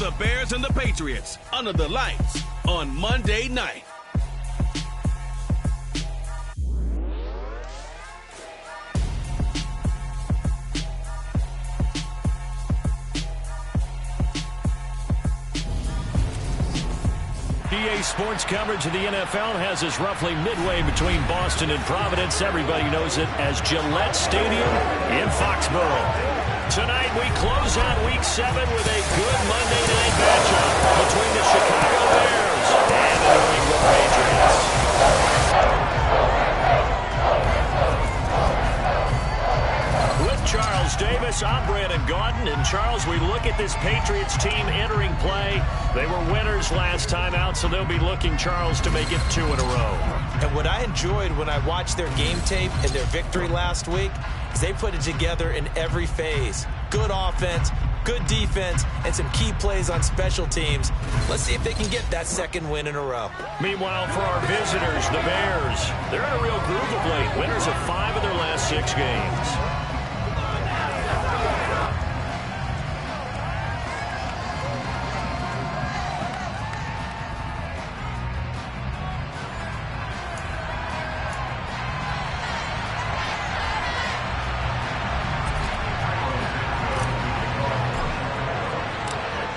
the Bears and the Patriots under the lights on Monday night. EA Sports coverage of the NFL has us roughly midway between Boston and Providence. Everybody knows it as Gillette Stadium in Foxborough. Tonight we close out Week 7 with a good Monday night matchup between the Chicago Bears and the New England Patriots. With Charles Davis, I'm Brandon Gaudin. And Charles, we look at this Patriots team entering play. They were winners last time out, so they'll be looking, Charles, to make it 2 in a row. And what I enjoyed when I watched their game tape and their victory last week is they put it together in every phase. Good offense, good defense, and some key plays on special teams. Let's see if they can get that second win in a row. Meanwhile, for our visitors, the Bears, they're in a real groove of late. Winners of 5 of their last 6 games.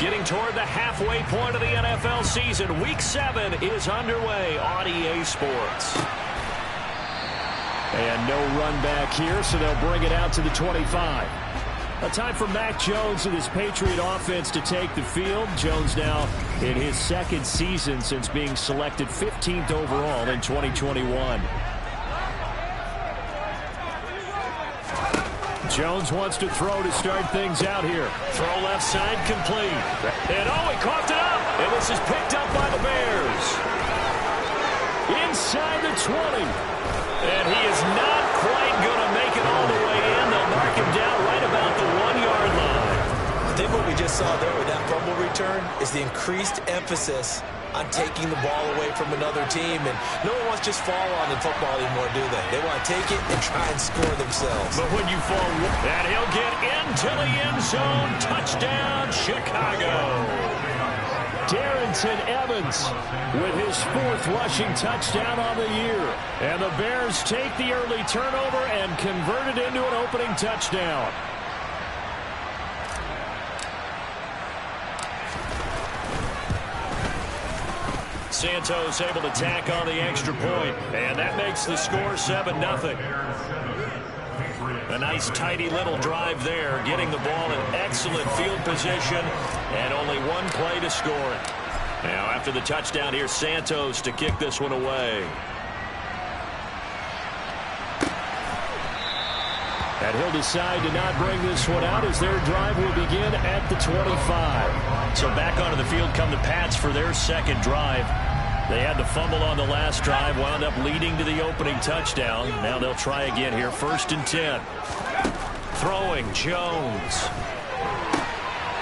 Getting toward the halfway point of the NFL season, Week 7 is underway on EA Sports. And no run back here, so they'll bring it out to the 25. A time for Mac Jones and his Patriot offense to take the field. Jones now in his second season since being selected 15th overall in 2021. Jones wants to throw to start things out here. Throw left side complete. And he coughed it up. And this is picked up by the Bears. Inside the 20. And he is not quite going to make it all the way in. They'll mark him down right about the 1-yard line. I think what we just saw there with that fumble return is the increased emphasis on taking the ball away from another team. And no one wants to just fall on in football anymore, do they? They want to take it and try and score themselves. But when you fall, and he'll get into the end zone. Touchdown, Chicago. Darrynton Evans with his 4th rushing touchdown on the year. And the Bears take the early turnover and convert it into an opening touchdown. Santos able to tack on the extra point, and that makes the score 7-0. A nice tidy little drive there, getting the ball in excellent field position, and only one play to score it. Now after the touchdown, here's Santos to kick this one away. And he'll decide to not bring this one out as their drive will begin at the 25. So back onto the field come the Pats for their second drive. They had the fumble on the last drive, wound up leading to the opening touchdown. Now they'll try again here, 1st and 10. Throwing, Jones.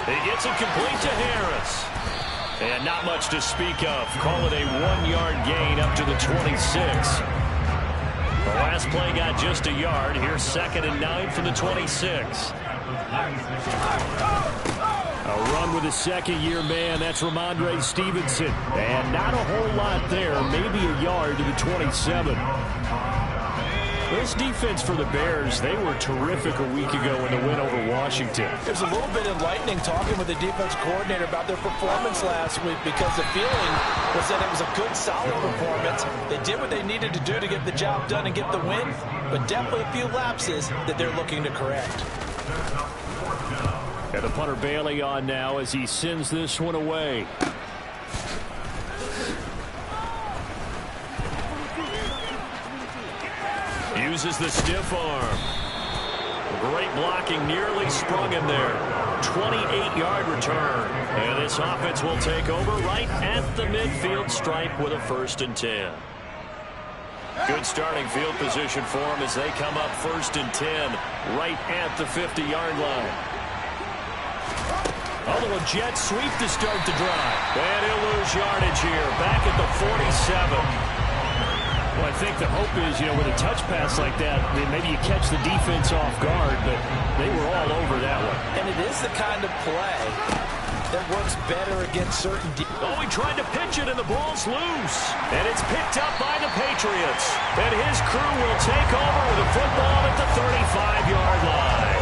He gets it complete to Harris. And not much to speak of. Call it a 1-yard gain up to the 26. The last play got just a yard. Here's 2nd and 9 from the 26. A run with a second-year man. That's Ramondre Stevenson. And not a whole lot there. Maybe a yard to the 27. This defense for the Bears, they were terrific a week ago in the win over Washington. There's a little bit enlightening talking with the defense coordinator about their performance last week because the feeling was that it was a good, solid performance. They did what they needed to do to get the job done and get the win, but definitely a few lapses that they're looking to correct. And the punter Bailey on now as he sends this one away. Uses the stiff arm. Great blocking, nearly sprung him there. 28-yard return. And this offense will take over right at the midfield stripe with a 1st and 10. Good starting field position for them as they come up 1st and 10 right at the 50-yard line. A little jet sweep to start the drive. And he'll lose yardage here. Back at the 47. Well, I think the hope is, with a touch pass like that, maybe you catch the defense off guard, but they were all over that one. And it is the kind of play that works better against certain Oh, he tried to pitch it, and the ball's loose. And it's picked up by the Patriots. And his crew will take over with a football at the 35-yard line.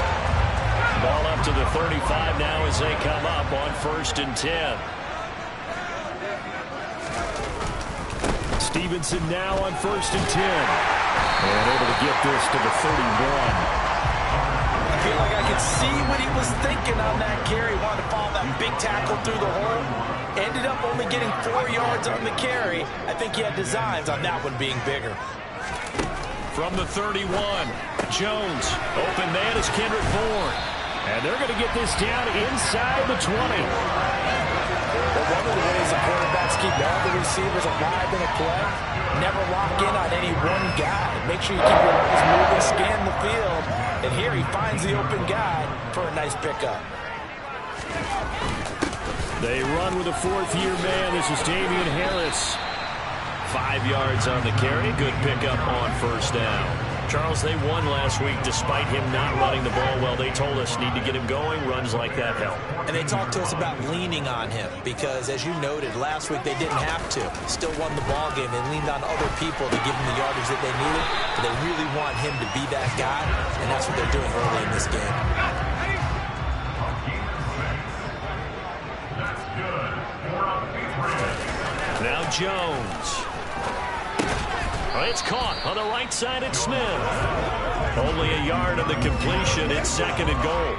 Ball up to the 35 now as they come up on 1st and 10. Stevenson now on 1st and 10. And able to get this to the 31. I feel like I could see what he was thinking on that carry. Wanted to follow that big tackle through the hole. Ended up only getting 4 yards on the carry. I think he had designs on that one being bigger. From the 31, Jones. Open man is Kendrick Bourne. And they're going to get this down inside the 20. Well, one of the ways the quarterbacks keep all the receivers alive in a play, never lock in on any one guy. Make sure you keep your eyes moving, scan the field. And here he finds the open guy for a nice pickup. They run with a 4th-year man. This is Damian Harris. 5 yards on the carry. Good pickup on 1st down. Charles, they won last week despite him not running the ball well. They told us need to get him going. Runs like that help. And they talked to us about leaning on him because, as you noted, last week they didn't have to. Still won the ball game. They leaned on other people to give him the yardage that they needed. But they really want him to be that guy, and that's what they're doing early in this game. Now Jones. It's caught on the right side. It's Smith. Only a yard of the completion. It's 2nd and goal.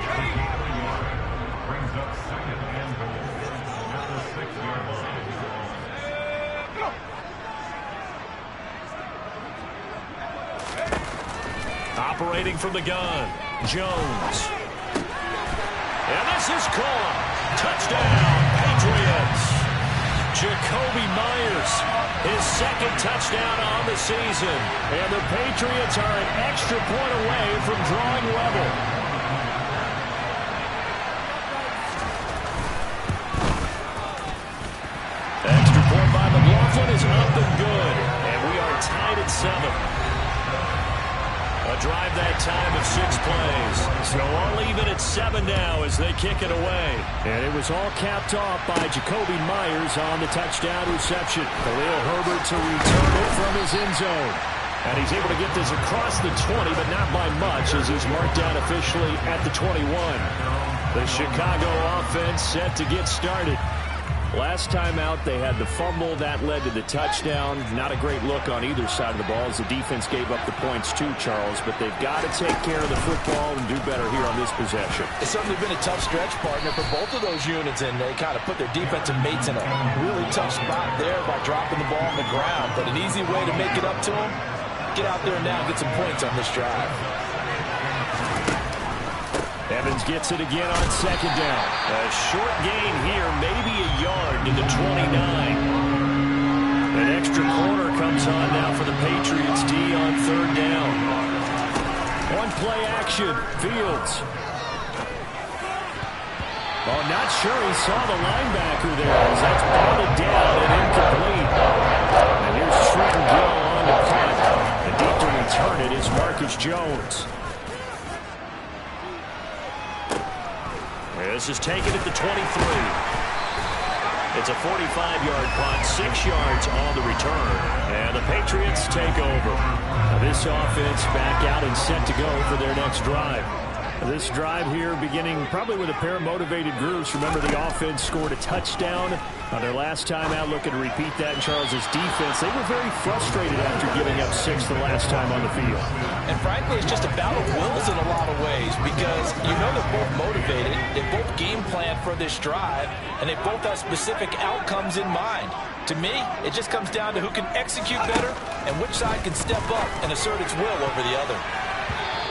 Operating from the gun, Jones. And this is caught. Touchdown, Patriots. Jakobi Meyers, his 2nd touchdown on the season. And the Patriots are an extra point away from drawing level. Extra point by McLaughlin is up and good. And we are tied at 7. A drive that time of 6 plays. So all even at 7 now as they kick it away. And it was all capped off by Jakobi Meyers on the touchdown reception. Khalil Herbert to return it from his end zone. And he's able to get this across the 20, but not by much as he's marked down officially at the 21. The Chicago offense set to get started. Last time out, they had the fumble. That led to the touchdown. Not a great look on either side of the ball as the defense gave up the points too, Charles. But they've got to take care of the football and do better here on this possession. It's certainly been a tough stretch, partner, for both of those units, and they kind of put their defensive mates in a really tough spot there by dropping the ball on the ground. But an easy way to make it up to them, get out there now and get some points on this drive. Evans gets it again on 2nd down. A short gain here, maybe a yard to the 29. An extra corner comes on now for the Patriots D on 3rd down. One play action, Fields. Oh, not sure he saw the linebacker there as that's batted down and incomplete. And here's Trenton Gill on the punt. And deep to return it is Marcus Jones. This is taken at the 23. It's a 45-yard punt, 6 yards on the return. And the Patriots take over. Now this offense back out and set to go for their next drive. This drive here beginning probably with a pair of motivated groups. Remember, the offense scored a touchdown on their last time out. Looking to repeat that in Charles's defense. They were very frustrated after giving up 6 the last time on the field. And frankly, it's just a battle of wills in a lot of ways because you know they're both motivated. They both game plan for this drive, and they both have specific outcomes in mind. To me, it just comes down to who can execute better and which side can step up and assert its will over the other.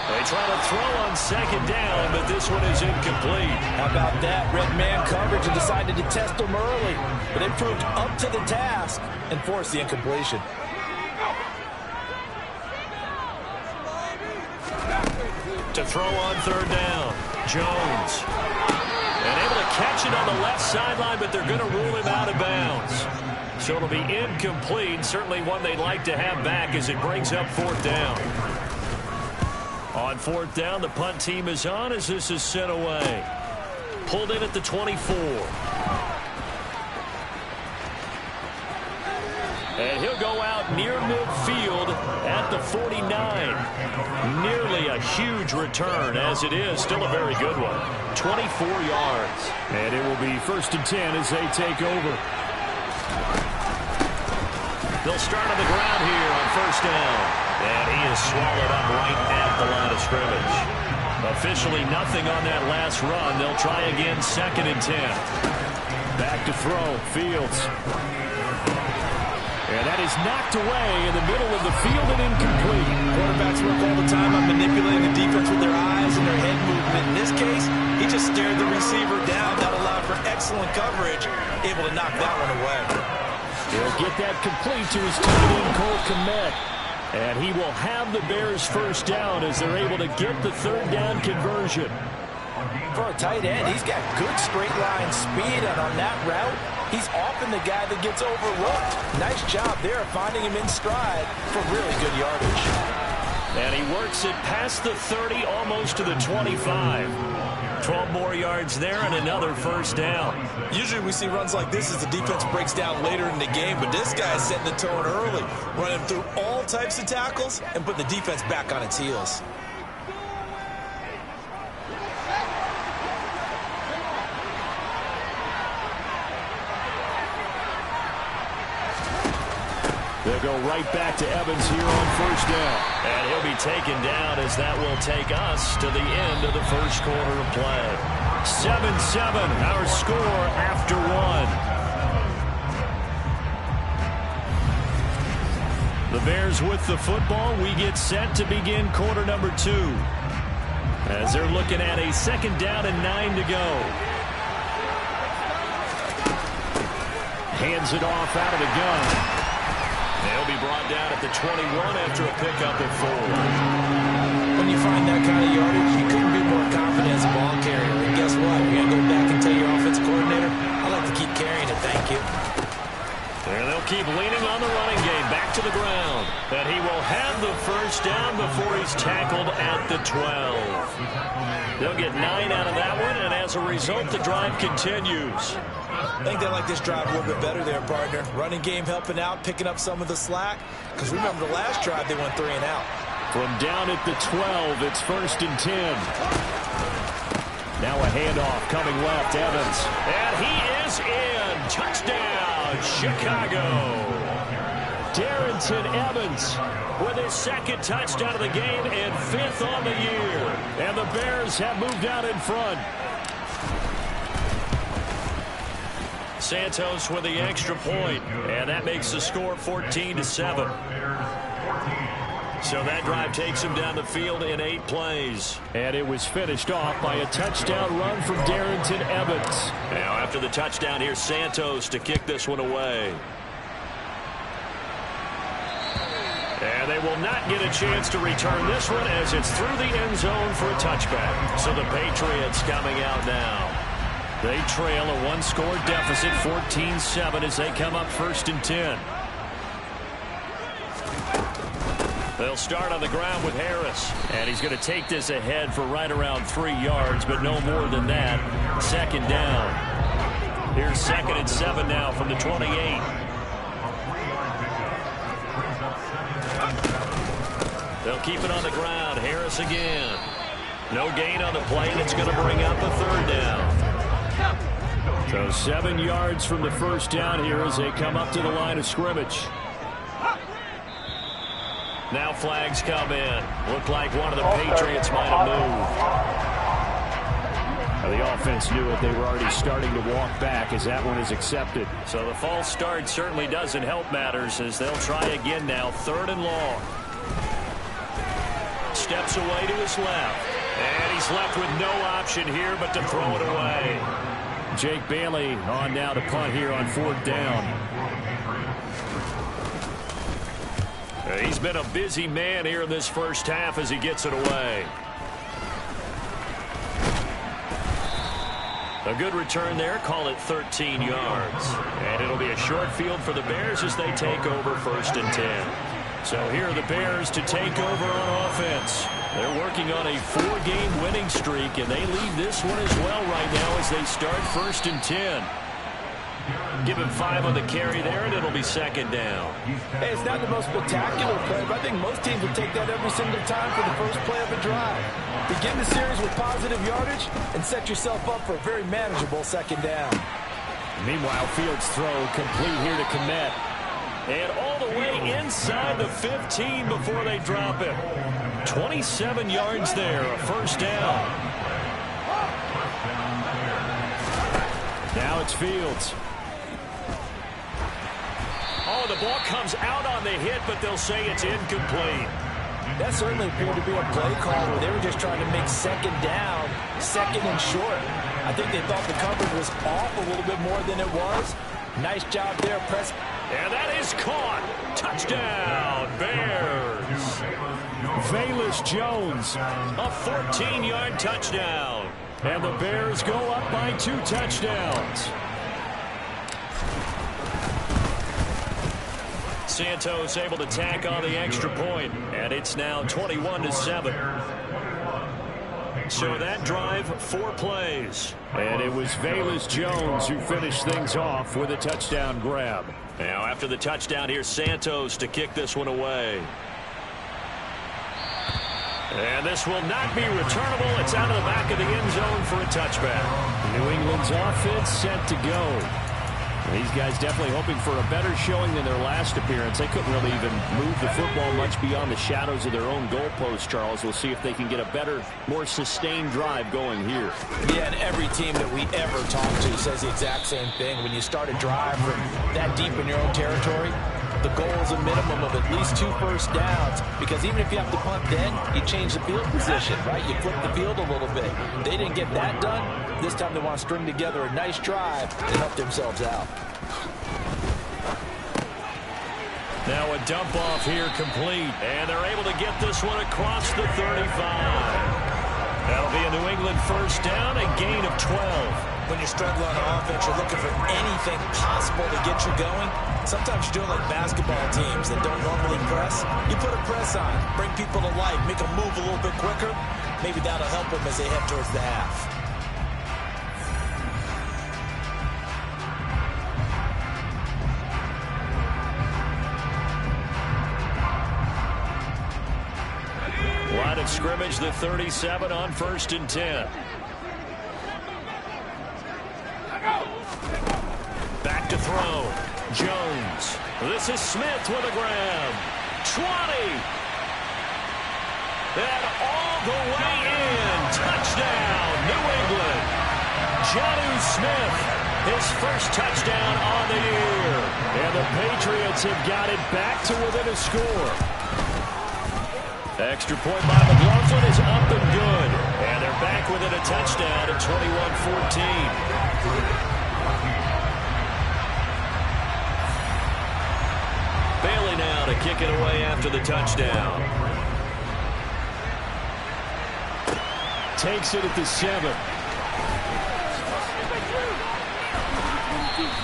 They try to throw on 2nd down, but this one is incomplete. How about that? Red man coverage and decided to test them early. But they proved up to the task and forced the incompletion. To throw on 3rd down, Jones. And able to catch it on the left sideline, but they're going to rule him out of bounds. So it'll be incomplete. Certainly one they'd like to have back as it brings up 4th down. On 4th down, the punt team is on as this is sent away. Pulled in at the 24. And he'll go out near midfield at the 49. Nearly a huge return, as it is still a very good one. 24 yards. And it will be 1st and 10 as they take over. They'll start on the ground here on 1st down. And he is swallowed up right at the line of scrimmage. Officially nothing on that last run. They'll try again 2nd and 10. Back to throw, Fields. And that is knocked away in the middle of the field and incomplete. Quarterbacks work all the time on manipulating the defense with their eyes and their head movement. In this case, he just stared the receiver down. That allowed for excellent coverage, able to knock that one away. He'll get that complete to his tight end, Cole Kmet. And he will have the Bears 1st down as they're able to get the 3rd down conversion. For a tight end, he's got good straight line speed, and on that route, he's often the guy that gets overlooked. Nice job there finding him in stride for really good yardage. And he works it past the 30, almost to the 25. 12 more yards there and another 1st down. Usually we see runs like this as the defense breaks down later in the game, but this guy is setting the tone early, running through all types of tackles and putting the defense back on its heels. They'll go right back to Evans here on 1st down. And he'll be taken down as that will take us to the end of the 1st quarter of play. 7-7, our score after 1. The Bears with the football. We get set to begin quarter number 2. As they're looking at a 2nd down and 9 to go. Hands it off out of the gun. They'll be brought down at the 21 after a pickup of 4. When you find that kind of yardage, you couldn't be more confident as a ball carrier. And guess what? You're going to go back and tell your offensive coordinator, I like to keep carrying it, thank you. And they'll keep leaning on the running game back to the ground. And he will have the 1st down before he's tackled at the 12. They'll get 9 out of that one, and as a result, the drive continues. I think they like this drive a little bit better there, partner. Running game helping out, picking up some of the slack. Because remember, the last drive, they went 3 and out. From down at the 12, it's 1st and 10. Now a handoff coming left, Evans. And he is in. Touchdown, Chicago. Darrynton Evans with his 2nd touchdown of the game and 5th on the year. And the Bears have moved out in front. Santos with the extra point, and that makes the score 14-7. So that drive takes him down the field in 8 plays. And it was finished off by a touchdown run from Darrynton Evans. Now after the touchdown, here's Santos to kick this one away. And they will not get a chance to return this one as it's through the end zone for a touchback. So the Patriots coming out now. They trail a 1-score deficit, 14-7, as they come up 1st and 10. They'll start on the ground with Harris. And he's going to take this ahead for right around 3 yards, but no more than that. 2nd down. Here's 2nd and 7 now from the 28. They'll keep it on the ground. Harris again. No gain on the play, and it's going to bring up a 3rd down. So 7 yards from the 1st down here as they come up to the line of scrimmage. Now flags come in. Looked like one of the Patriots might have moved. The offense knew it. They were already starting to walk back as that one is accepted. So the false start certainly doesn't help matters as they'll try again now. 3rd and long. Steps away to his left. And he's left with no option here but to throw it away. Jake Bailey on now to punt here on 4th down. He's been a busy man here in this 1st half as he gets it away. A good return there. Call it 13 yards. And it'll be a short field for the Bears as they take over 1st and 10. So here are the Bears to take over on offense. They're working on a 4-game winning streak, and they lead this one as well right now as they start 1st and 10. Give him 5 on the carry there, and it'll be second down. Hey, it's not the most spectacular play, but I think most teams would take that every single time for the first play of a drive. Begin the series with positive yardage and set yourself up for a very manageable second down. Meanwhile, Fields' throw complete here to Kmet. And all the way inside the 15 before they drop it. 27 yards there, a first down. Now it's Fields. Oh, the ball comes out on the hit, but they'll say it's incomplete. That certainly appeared to be a play call where they were just trying to make second down, second and short. I think they thought the coverage was off a little bit more than it was. Nice job there, press. And that is caught. Touchdown, Bears. Velus Jones. A 14-yard touchdown. And the Bears go up by 2 touchdowns. Santos able to tack on the extra point, and it's now 21-7. So that drive, 4 plays. And it was Velus Jones who finished things off with a touchdown grab. Now after the touchdown, here's Santos to kick this one away. And this will not be returnable. It's out of the back of the end zone for a touchback. New England's offense set to go. These guys definitely hoping for a better showing than their last appearance. They couldn't really even move the football much beyond the shadows of their own goalpost, Charles. We'll see if they can get a better, more sustained drive going here. Yeah, and every team that we ever talk to says the exact same thing. When you start a drive from that deep in your own territory, the goal is a minimum of at least 2 first downs, because even if you have to punt then, you change the field position, right? You flip the field a little bit. They didn't get that done. This time they want to string together a nice drive to help themselves out. Now a dump off here complete, and they're able to get this one across the 35. That'll be a New England first down, a gain of 12. When you're struggling on offense, you're looking for anything possible to get you going. Sometimes you're doing like basketball teams that don't normally press. You put a press on, bring people to life, make them move a little bit quicker. Maybe that'll help them as they head towards the half. Line of scrimmage, the 37 on 1st and 10. Back to throw. Jones. This is Smith with a grab. 20. And all the way in. Touchdown, New England. Jonnu Smith, his first touchdown on the year. And the Patriots have got it back to within a score. Extra point by McLaughlin is up and good. And they're back within a touchdown at 21-14. Bailey now to kick it away after the touchdown. Takes it at the 7.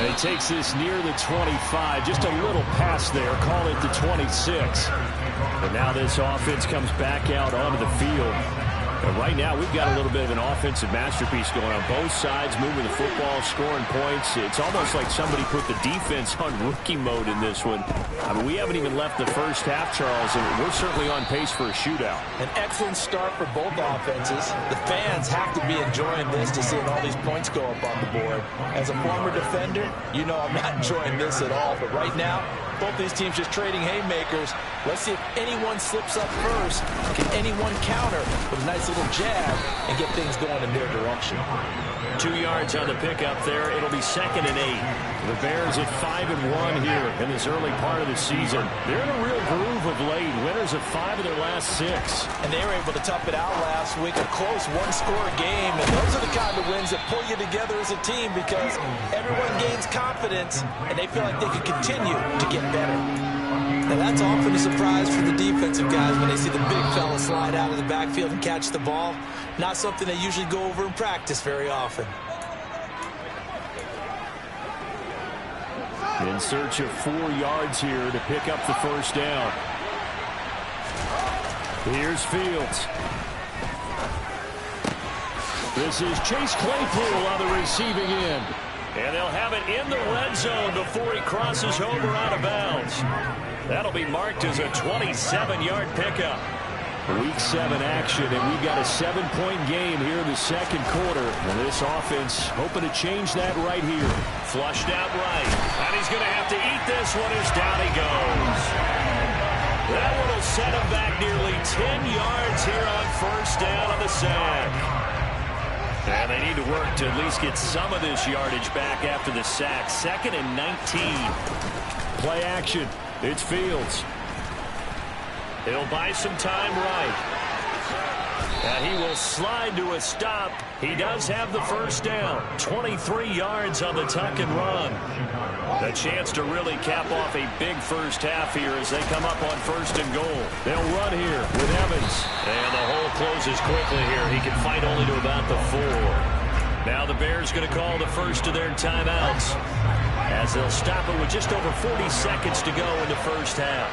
And he takes this near the 25. Just a little pass there. Call it the 26. But now this offense comes back out onto the field. And right now we've got a little bit of an offensive masterpiece going on. Both sides moving the football, scoring points. It's almost like somebody put the defense on rookie mode in this one. I mean, we haven't even left the first half, Charles, and we're certainly on pace for a shootout. An excellent start for both offenses. The fans have to be enjoying this to seeing all these points go up on the board. As a former defender, you know I'm not enjoying this at all. But right now, both these teams just trading haymakers. Let's see if anyone slips up first. Can anyone counter with a nice little jab and get things going in their direction? 2 yards on the pickup there. It'll be 2nd and 8. The Bears at 5-1 here in this early part of the season. They're in a real groove of late. Winners of 5 of their last 6. And they were able to tough it out last week. A close one-score game. And those are the kind of wins that pull you together as a team, because everyone gains confidence and they feel like they can continue to get better. Now that's often a surprise for the defensive guys when they see the big fella slide out of the backfield and catch the ball. Not something they usually go over in practice very often. In search of 4 yards here to pick up the first down. Here's Fields. This is Chase Claypool on the receiving end. And they'll have it in the red zone before he crosses over out of bounds. That'll be marked as a 27-yard pickup. Week 7 action, and we've got a 7-point game here in the second quarter. And this offense hoping to change that right here. Flushed out right. And he's going to have to eat this one as down he goes. That one will set him back nearly 10 yards here on first down on the sack. And they need to work to at least get some of this yardage back after the sack. 2nd and 19. Play action. It's Fields. He'll buy some time right. And he will slide to a stop. He does have the first down. 23 yards on the tuck and run. A chance to really cap off a big first half here as they come up on 1st and goal. They'll run here with Evans. And the hole closes quickly here. He can fight only to about the 4. Now the Bears going to call the first of their timeouts as they'll stop it with just over 40 seconds to go in the first half.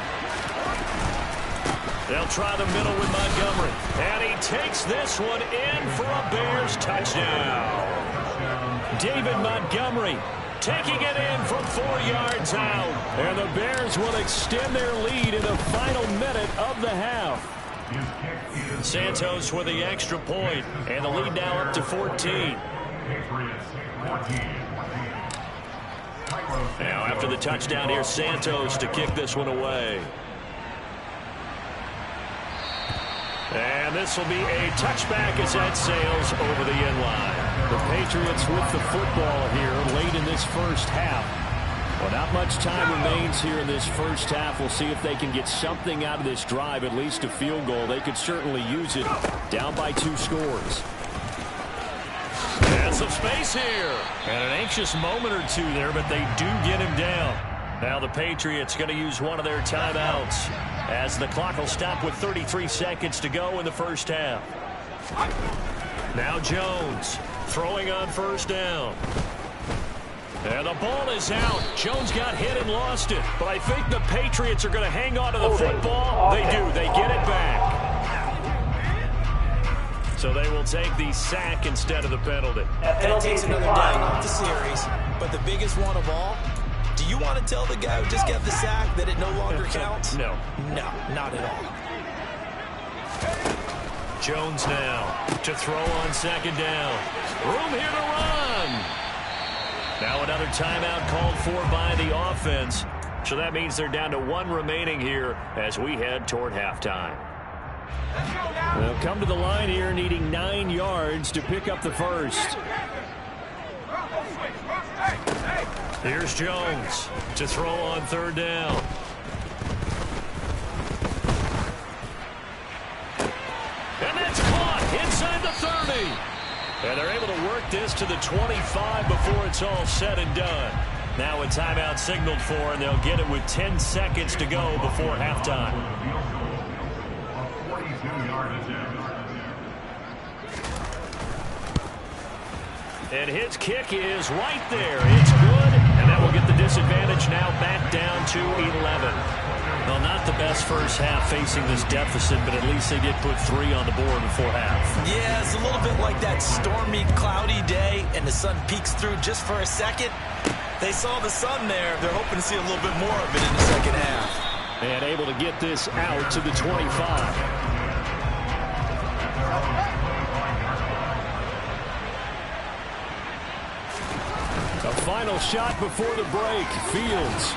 They'll try the middle with Montgomery. And he takes this one in for a Bears touchdown. David Montgomery taking it in from 4 yards out. And the Bears will extend their lead in the final minute of the half. Santos with the extra point. And the lead now up to 14. Now after the touchdown, here's Santos to kick this one away. And this will be a touchback as that sails over the end line. The Patriots with the football here late in this first half. Well, not much time remains here in this first half. We'll see if they can get something out of this drive, at least a field goal. They could certainly use it. Down by 2 scores. And some space here. And an anxious moment or two there, but they do get him down. Now the Patriots going to use one of their timeouts as the clock will stop with 33 seconds to go in the first half. Now Jones throwing on first down. And the ball is out. Jones got hit and lost it. But I think the Patriots are going to hang on to the football. They do. They get it back. So they will take the sack instead of the penalty. That takes another down off the series. But the biggest one of all, do you want to tell the guy who just got the sack that it no longer counts? No. No, not at all. Jones now to throw on 2nd down. Room here to run. Now another timeout called for by the offense. So that means they're down to 1 remaining here as we head toward halftime. They'll come to the line here needing 9 yards to pick up the first. Here's Jones to throw on 3rd down. And that's caught inside the 30. And they're able to work this to the 25 before it's all said and done. Now a timeout signaled for, and they'll get it with 10 seconds to go before halftime. And his kick is right there. It's good, and that will get the disadvantage now back down to 11. Well, not the best first half facing this deficit, but at least they did put 3 on the board before half. Yeah, it's a little bit like that stormy, cloudy day, and the sun peeks through just for a second. They saw the sun there. They're hoping to see a little bit more of it in the second half. And able to get this out to the 25. A final shot before the break. Fields.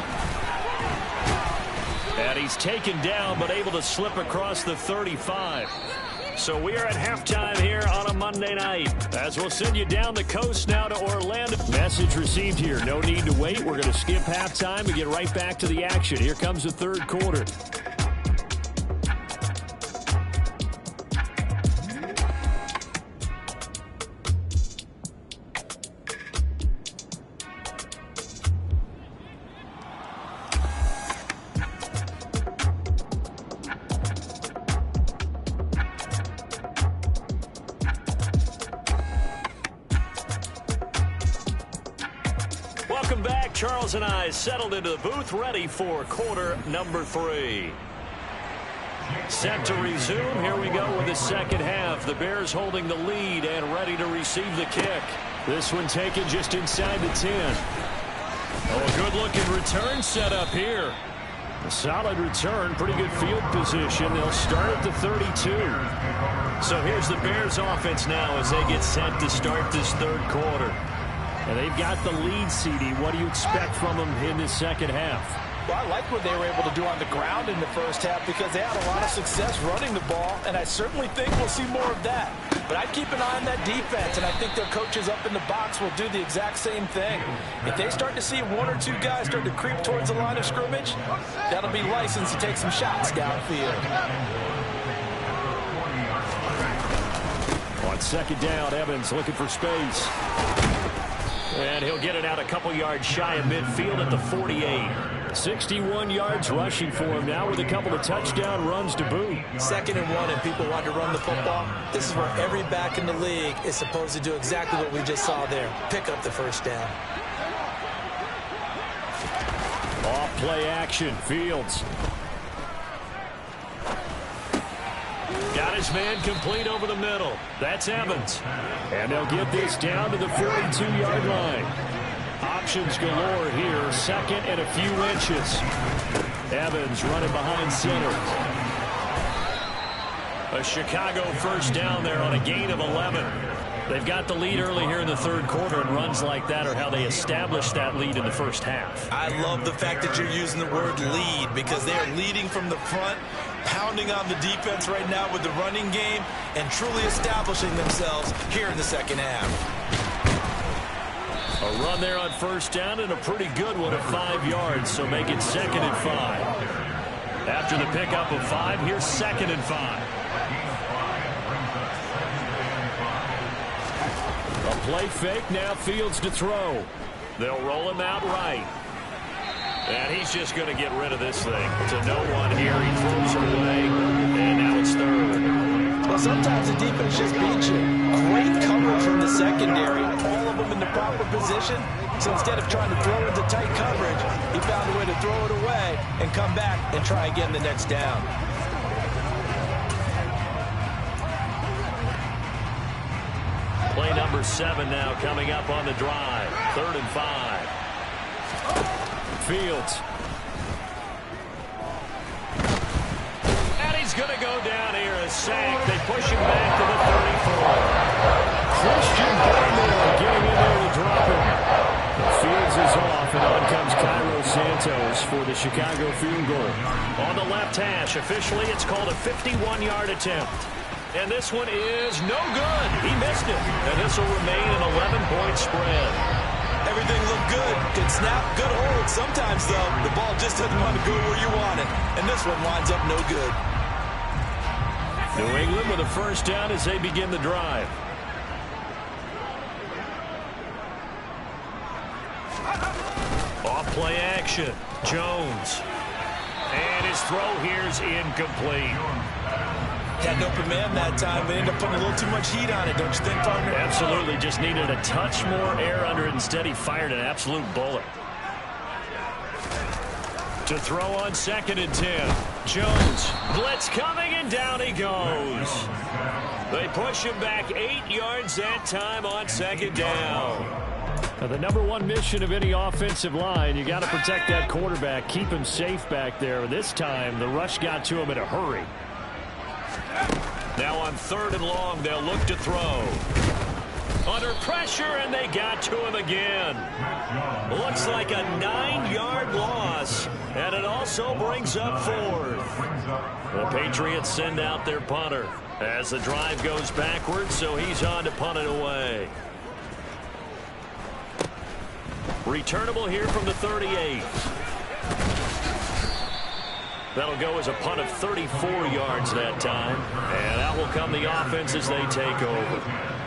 And he's taken down, but able to slip across the 35. So we are at halftime here on a Monday night, as we'll send you down the coast now to Orlando. Message received here. No need to wait. We're going to skip halftime and get right back to the action. Here comes the 3rd quarter. Welcome back. Charles and I settled into the booth, ready for quarter number 3. Set to resume. Here we go with the second half. The Bears holding the lead and ready to receive the kick. This one taken just inside the 10. Oh, a good-looking return set up here. A solid return, pretty good field position. They'll start at the 32. So here's the Bears offense now as they get set to start this third quarter. And they've got the lead, CD. What do you expect from them in the second half? Well, I like what they were able to do on the ground in the first half because they had a lot of success running the ball, and I certainly think we'll see more of that. But I'd keep an eye on that defense, and I think their coaches up in the box will do the exact same thing. If they start to see one or two guys start to creep towards the line of scrimmage, that'll be licensed to take some shots downfield. On second down, Evans looking for space. And he'll get it out a couple yards shy of midfield at the 48. 61 yards rushing for him now with a couple of touchdown runs to boot. 2nd and 1 and people want to run the football. This is where every back in the league is supposed to do exactly what we just saw there. Pick up the first down. Off play action. Fields. Got his man complete over the middle. That's Evans. And they'll get this down to the 42-yard line. Options galore here. Second and a few inches. Evans running behind center. A Chicago first down there on a gain of 11. They've got the lead early here in the third quarter, and runs like that are how they established that lead in the first half. I love the fact that you're using the word lead because they are leading from the front, pounding on the defense right now with the running game, and truly establishing themselves here in the second half. A run there on first down, and a pretty good one at 5 yards, so make it 2nd and 5. After the pickup of 5, here's 2nd and 5. A play fake, now Fields to throw. They'll roll him out right. And he's just going to get rid of this thing. To no one here, he throws it away, and now it's 3rd. Well, sometimes the defense just beats you. Great coverage from the secondary. All of them in the proper position. So instead of trying to throw into tight coverage, he found a way to throw it away and come back and try again the next down. Play number 7 now coming up on the drive. 3rd and 5. Fields. And he's going to go down here. A sack. They push him back to the 34. Christian Barmore getting in there to drop him. Fields is off, and on comes Cairo Santos for the Chicago field goal. On the left hash, officially it's called a 51-yard attempt. And this one is no good. He missed it. And this will remain an 11-point spread. Everything looked good. Good snap, good hold. Sometimes, though, the ball just doesn't want to go where you want it. And this one winds up no good. New England with a first down as they begin the drive. Off play action. Jones. And his throw here's incomplete. Had an open man that time, but ended up putting a little too much heat on it, don't you think, partner? Absolutely. Just needed a touch more air under it. Instead, he fired an absolute bullet. To throw on 2nd and 10. Jones. Blitz coming, and down he goes. They push him back 8 yards that time on 2nd down. Now, the number one mission of any offensive line, you got to protect that quarterback, keep him safe back there. This time, the rush got to him in a hurry. Now on 3rd and long, they'll look to throw. Under pressure, and they got to him again. Looks like a 9-yard loss, and it also brings up 4th. The Patriots send out their punter as the drive goes backwards, so he's on to punt it away. Returnable here from the 38. That'll go as a punt of 34 yards that time. And out will come the offense as they take over.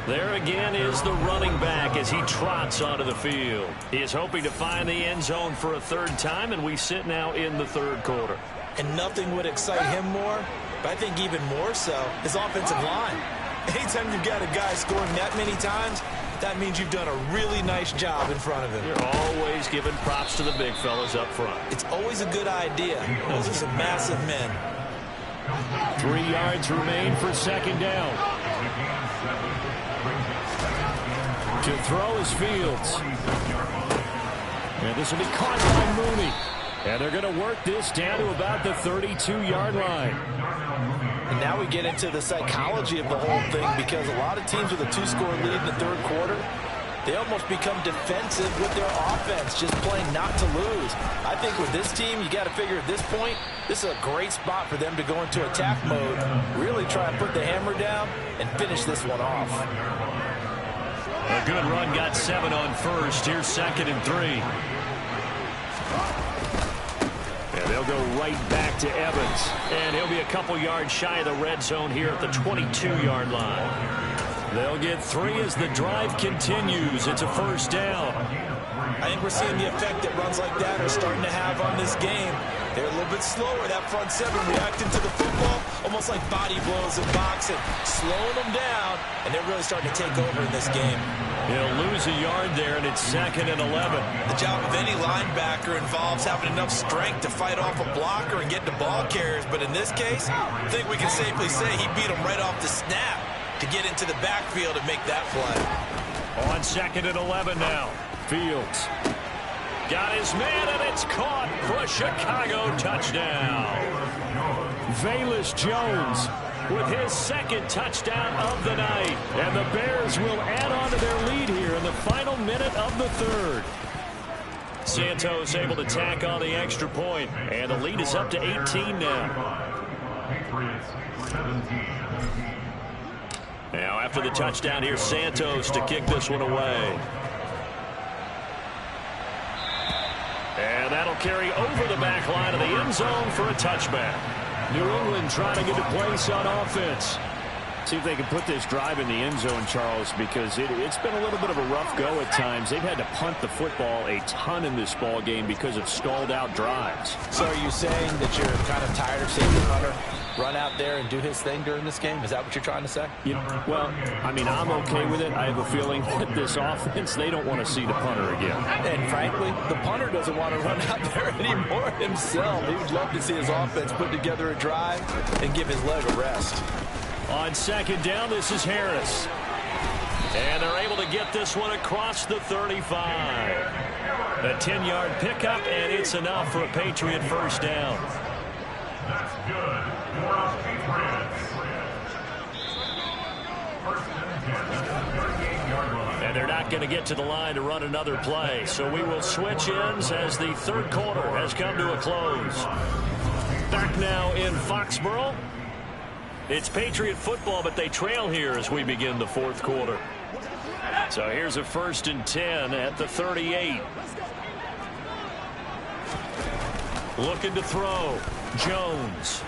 There again is the running back as he trots onto the field. He is hoping to find the end zone for a 3rd time, and we sit now in the 3rd quarter. And nothing would excite him more, but I think even more so, his offensive line. Anytime you've got a guy scoring that many times, that means you've done a really nice job in front of him. You're always giving props to the big fellas up front. It's always a good idea. Those are some massive men. 3 yards remain for 2nd down. To throw is Fields. And this will be caught by Mooney. And they're going to work this down to about the 32-yard line. And now we get into the psychology of the whole thing, because a lot of teams with a 2-score lead in the third quarter, they almost become defensive with their offense, just playing not to lose. I think with this team, you got to figure at this point, this is a great spot for them to go into attack mode, really try and put the hammer down and finish this one off. A good run, got 7 on first. Here's 2nd and 3. And they'll go right back to Evans. And he'll be a couple yards shy of the red zone here at the 22-yard line. They'll get 3 as the drive continues. It's a first down. I think we're seeing the effect that runs like that are starting to have on this game. They're a little bit slower, that front 7 reacting to the football, almost like body blows in boxing, slowing them down, and they're really starting to take over in this game. He'll lose a yard there, and it's 2nd and 11. The job of any linebacker involves having enough strength to fight off a blocker and get the ball carriers, but in this case, I think we can safely say he beat him right off the snap to get into the backfield and make that play. On 2nd and 11 now. Fields. Got his man, and it's caught for a Chicago touchdown. Velus Jones with his 2nd touchdown of the night. And the Bears will add on to their lead here in the final minute of the third. Santos able to tack on the extra point, and the lead is up to 18 now. Now after the touchdown, here's Santos to kick this one away. And that'll carry over the back line of the end zone for a touchback. New England trying to get a place on offense. See if they can put this drive in the end zone, Charles, because it's been a little bit of a rough go at times. They've had to punt the football a ton in this ball game because of stalled out drives. So are you saying that you're kind of tired of seeing the punter run out there and do his thing during this game? Is that what you're trying to say? Well, I mean, I'm okay with it. I have a feeling that this offense, they don't want to see the punter again. And frankly, the punter doesn't want to run out there anymore himself. He would love to see his offense put together a drive and give his leg a rest. On 2nd down, this is Harris. And they're able to get this one across the 35. A 10-yard pickup, and it's enough for a Patriot first down. That's good. For Patriots. And they're not going to get to the line to run another play. So we will switch ends as the third quarter has come to a close. Back now in Foxborough. It's Patriot football, but they trail here as we begin the fourth quarter. So here's a 1st and 10 at the 38. Looking to throw. Jones.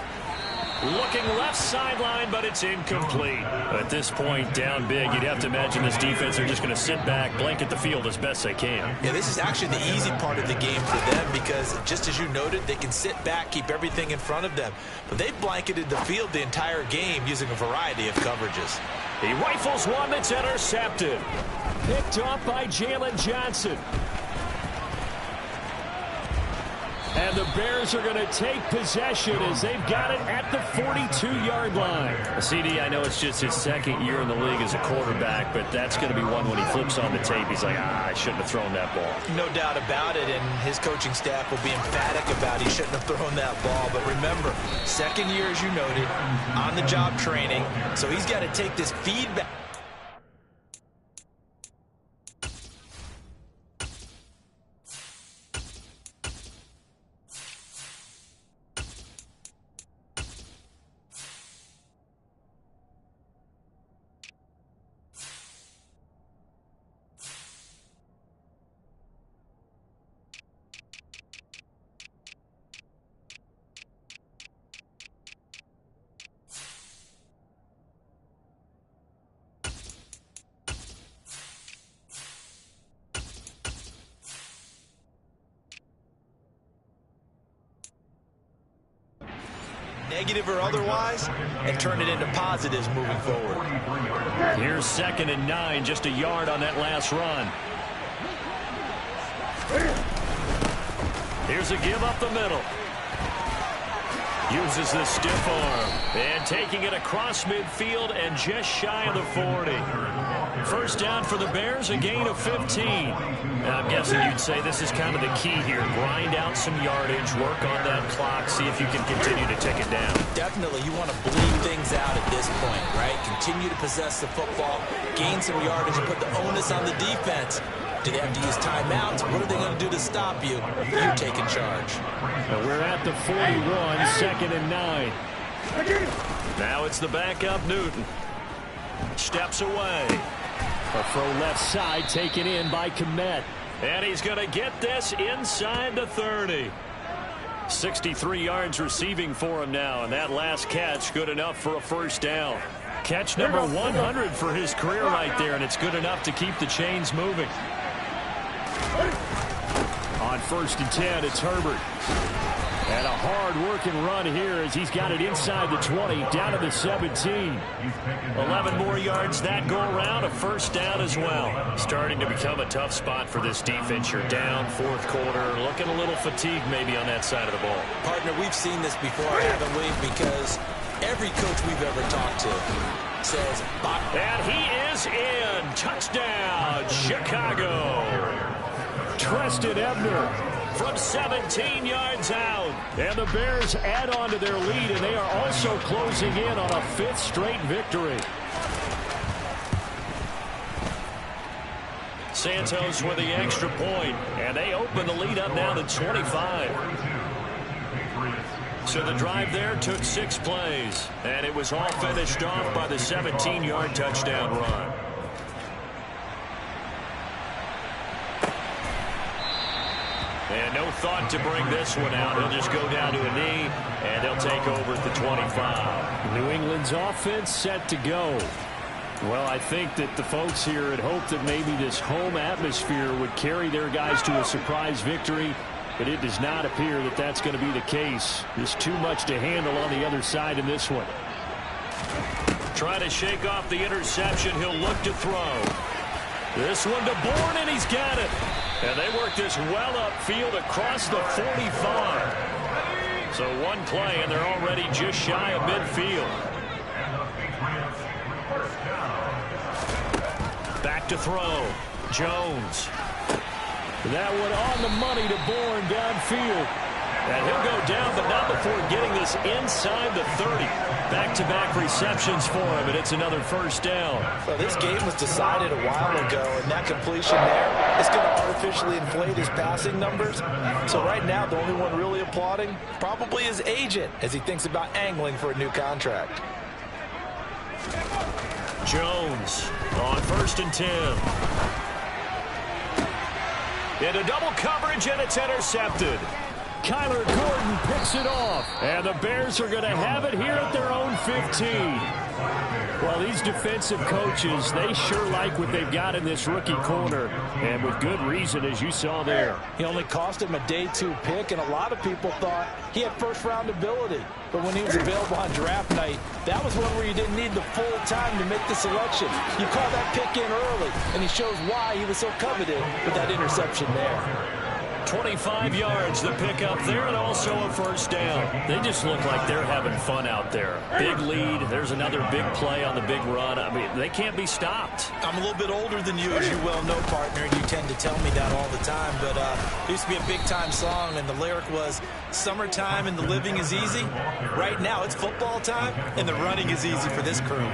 Looking left sideline, but it's incomplete. At this point, down big, you'd have to imagine this defense are just going to sit back, blanket the field as best they can. Yeah, this is actually the easy part of the game for them because, just as you noted, they can sit back, keep everything in front of them. But they've blanketed the field the entire game using a variety of coverages. He rifles one that's intercepted. Picked off by Jalen Johnson. And the Bears are going to take possession as they've got it at the 42-yard line. CD, I know it's just his 2nd year in the league as a quarterback, but that's going to be one when he flips on the tape. He's like, I shouldn't have thrown that ball. No doubt about it, and his coaching staff will be emphatic about he shouldn't have thrown that ball. But remember, 2nd year, as you noted, on-the-job training, so he's got to take this feedback. Negative or otherwise, and turn it into positives moving forward. Here's 2nd and 9, just a yard on that last run. Here's a give up the middle. Uses the stiff arm, and taking it across midfield and just shy of the 40. first down for the Bears, a gain of 15. Now, I'm guessing you'd say this is kind of the key here. Grind out some yardage, work on that clock, see if you can continue to tick it down. Definitely, you want to bleed things out at this point, right? Continue to possess the football, gain some yardage, and put the onus on the defense. Do they have to use timeouts? What are they going to do to stop you? You take in charge. Now we're at the 41, 2nd and 9. Now it's the backup Newton. Steps away. A throw left side taken in by Kmet. And he's going to get this inside the 30. 63 yards receiving for him now, and that last catch good enough for a first down. Catch number 100 for his career right there, and it's good enough to keep the chains moving. On 1st and 10, it's Herbert. And a hard-working run here as he's got it inside the 20, down to the 17. 11 more yards that go around, a first down as well. Starting to become a tough spot for this defense. You're down, 4th quarter, looking a little fatigued maybe on that side of the ball. Partner, we've seen this before, haven't we? Because every coach we've ever talked to says, and he is in. Touchdown, Chicago. Treston Ebner from 17 yards out. And the Bears add on to their lead, and they are also closing in on a 5th straight victory. Santos with the extra point, and they open the lead up now to 25. So the drive there took 6 plays, and it was all finished off by the 17-yard touchdown run. And no thought to bring this one out. He'll just go down to a knee, and they'll take over at the 25. New England's offense set to go. Well, I think that the folks here had hoped that maybe this home atmosphere would carry their guys to a surprise victory, but it does not appear that that's going to be the case. There's too much to handle on the other side in this one. Trying to shake off the interception. He'll look to throw. This one to Bourne, and he's got it. And they work this well upfield across the 45. So one play, and they're already just shy of midfield. Back to throw. Jones. That one on the money to Bourne downfield. And he'll go down, but not before getting this inside the 30. Back-to-back receptions for him, and it's another first down. Well, this game was decided a while ago, and that completion there is going to artificially inflate his passing numbers. So right now, the only one really applauding probably his agent as he thinks about angling for a new contract. Jones on 1st and 10. Into double coverage, and it's intercepted. Kyler Gordon picks it off, and the Bears are going to have it here at their own 15. Well, these defensive coaches, they sure like what they've got in this rookie corner, and with good reason, as you saw there. He only cost him a day 2 pick, and a lot of people thought he had first-round ability. But when he was available on draft night, that was one where you didn't need the full time to make the selection. You call that pick in early, and he shows why he was so coveted with that interception there. 25 yards the pick up there, and also a first down. They just look like they're having fun out there. Big lead. There's another big play on the big run. I mean, they can't be stopped. I'm a little bit older than you, as you well know, partner, and you tend to tell me that all the time. But it used to be a big-time song, and the lyric was, "Summertime and the living is easy." Right now, it's football time, and the running is easy for this crew.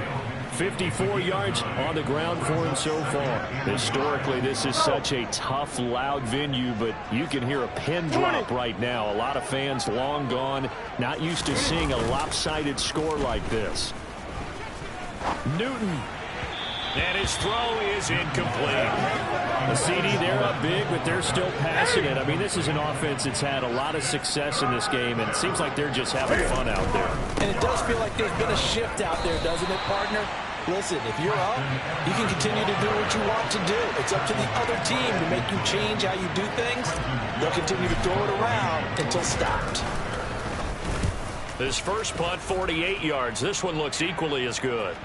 54 yards on the ground for him so far. Historically, this is such a tough, loud venue, but you can hear a pin drop right now. A lot of fans long gone, not used to seeing a lopsided score like this. Newton. And his throw is incomplete. The CD, they're up big, but they're still passing it. I mean, this is an offense that's had a lot of success in this game, and it seems like they're just having fun out there. And it does feel like there's been a shift out there, doesn't it, partner? Listen, if you're up, you can continue to do what you want to do. It's up to the other team to make you change how you do things. They'll continue to throw it around until stopped. His first punt, 48 yards. This one looks equally as good.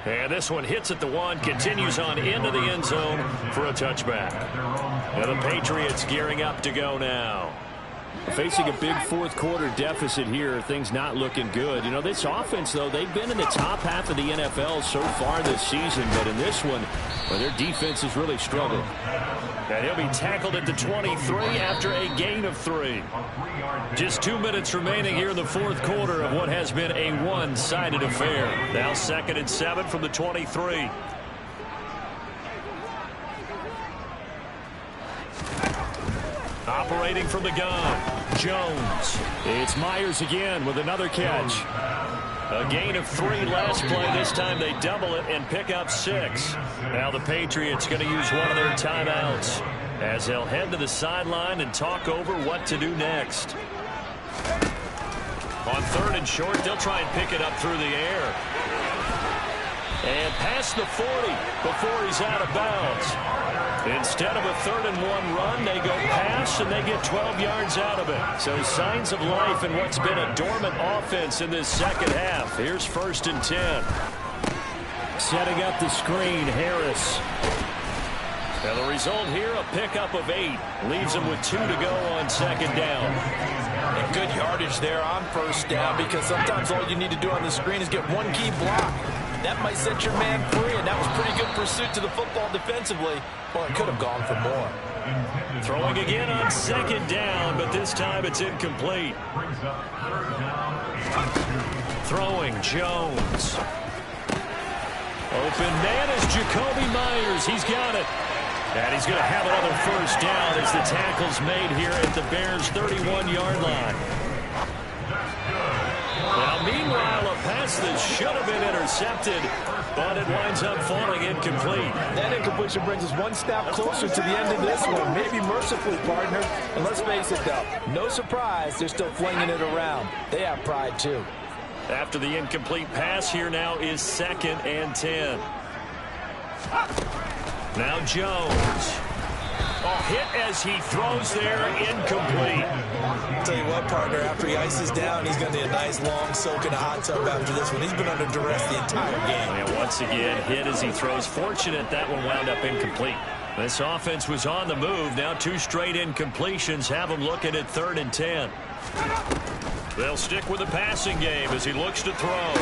And this one hits at the 1, continues on into the end zone for a touchback. And the Patriots gearing up to go now. Facing a big fourth-quarter deficit here, things not looking good. You know, this offense, though, they've been in the top half of the NFL so far this season, but in this one, well, their defense has really struggled. And he'll be tackled at the 23 after a gain of 3. Just 2 minutes remaining here in the fourth quarter of what has been a one-sided affair. Now 2nd and 7 from the 23. Operating from the gun, Jones. It's Myers again with another catch. A gain of 3 last play. This time they double it and pick up 6. Now the Patriots going to use one of their timeouts as they'll head to the sideline and talk over what to do next. On 3rd and short, they'll try and pick it up through the air. And past the 40 before he's out of bounds. Instead of a 3rd and 1 run, they go pass and they get 12 yards out of it. So signs of life in what's been a dormant offense in this second half. Here's 1st and 10. Setting up the screen, Harris. And the result here, a pickup of 8. Leaves them with 2 to go on 2nd down. And good yardage there on 1st down, because sometimes all you need to do on the screen is get one key block. That might set your man free, and that was pretty good pursuit to the football defensively. Or it could have gone for more. Throwing again on 2nd down, but this time it's incomplete. Throwing, Jones. Open man is Jacoby Myers. He's got it. And he's going to have another 1st down as the tackle's made here at the Bears' 31-yard line. Now, meanwhile, a pass that should have been intercepted, but it winds up falling incomplete. That incompletion brings us one step closer to the end of this one. Maybe mercifully, partner. And let's face it, though, no surprise, they're still flinging it around. They have pride, too. After the incomplete pass, here now is 2nd and 10. Now Jones. Oh, hit as he throws there, incomplete. I'll tell you what, partner, after he ices down, he's going to need a nice long soak in a hot tub after this one. He's been under duress the entire game. And once again, hit as he throws. Fortunate that one wound up incomplete. This offense was on the move. Now 2 straight incompletions have them looking at 3rd and 10. They'll stick with the passing game as he looks to throw.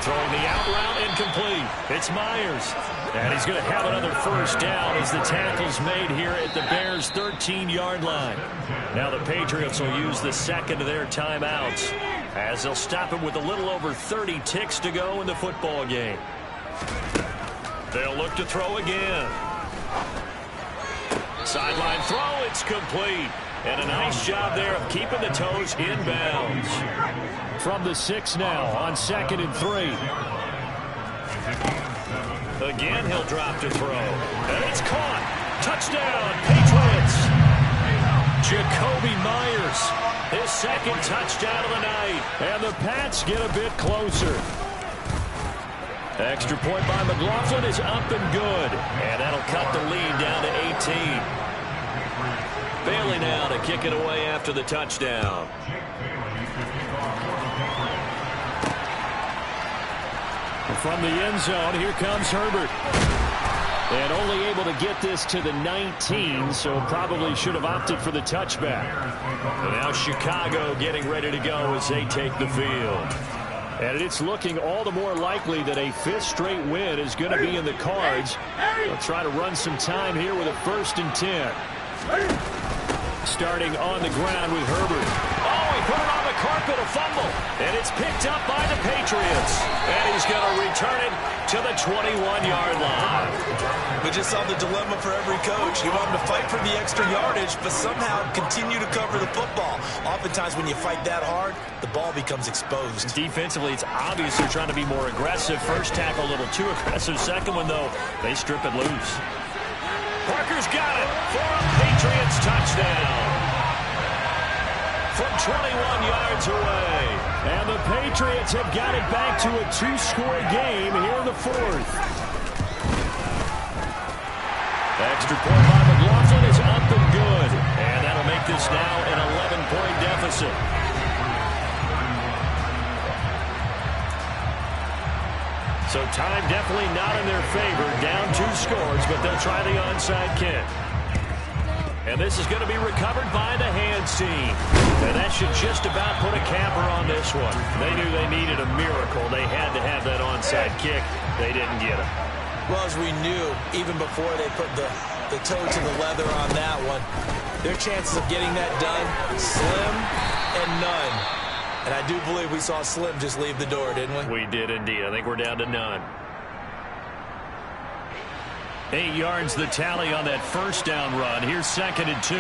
Throwing the out route, incomplete. It's Myers. And he's going to have another 1st down as the tackle's made here at the Bears' 13-yard line. Now the Patriots will use the 2nd of their timeouts as they'll stop him with a little over 30 ticks to go in the football game. They'll look to throw again. Sideline throw, it's complete. And a nice job there of keeping the toes inbounds. From the 6 now on 2nd and 3. Again, he'll drop to throw. And it's caught. Touchdown, Patriots. Jacoby Myers, his 2nd touchdown of the night. And the Pats get a bit closer. Extra point by McLaughlin is up and good. And that'll cut the lead down to 18. Bailey now to kick it away after the touchdown. From the end zone, here comes Herbert. And only able to get this to the 19, so probably should have opted for the touchback. And now Chicago getting ready to go as they take the field. And it's looking all the more likely that a 5th straight win is going to be in the cards. They'll try to run some time here with a 1st and 10. Starting on the ground with Herbert. Oh, he put it on the carpet, a fumble. And it's picked up by the Patriots. And he's going to return it to the 21-yard line. We just saw the dilemma for every coach. You want him to fight for the extra yardage, but somehow continue to cover the football. Oftentimes when you fight that hard, the ball becomes exposed. Defensively, it's obvious they're trying to be more aggressive. First tackle a little too aggressive. Second one, though, they strip it loose. Parker's got it for a Patriots touchdown from 21 yards away. And the Patriots have got it back to a 2-score game here in the 4th. Extra point by McLaughlin is up and good. And that'll make this now an 11-point deficit. So time definitely not in their favor. Down 2 scores, but they'll try the onside kick. And this is going to be recovered by the hands team. And that should just about put a capper on this one. They knew they needed a miracle. They had to have that onside kick. They didn't get it. Well, as we knew, even before they put the toe to the leather on that one, their chances of getting that done, slim and none. And I do believe we saw Slim just leave the door, didn't we? We did indeed. I think we're down to none. 8 yards the tally on that first down run. Here's 2nd and 2.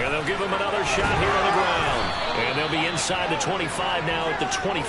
And they'll give him another shot here on the ground. And they'll be inside the 25 now at the 24.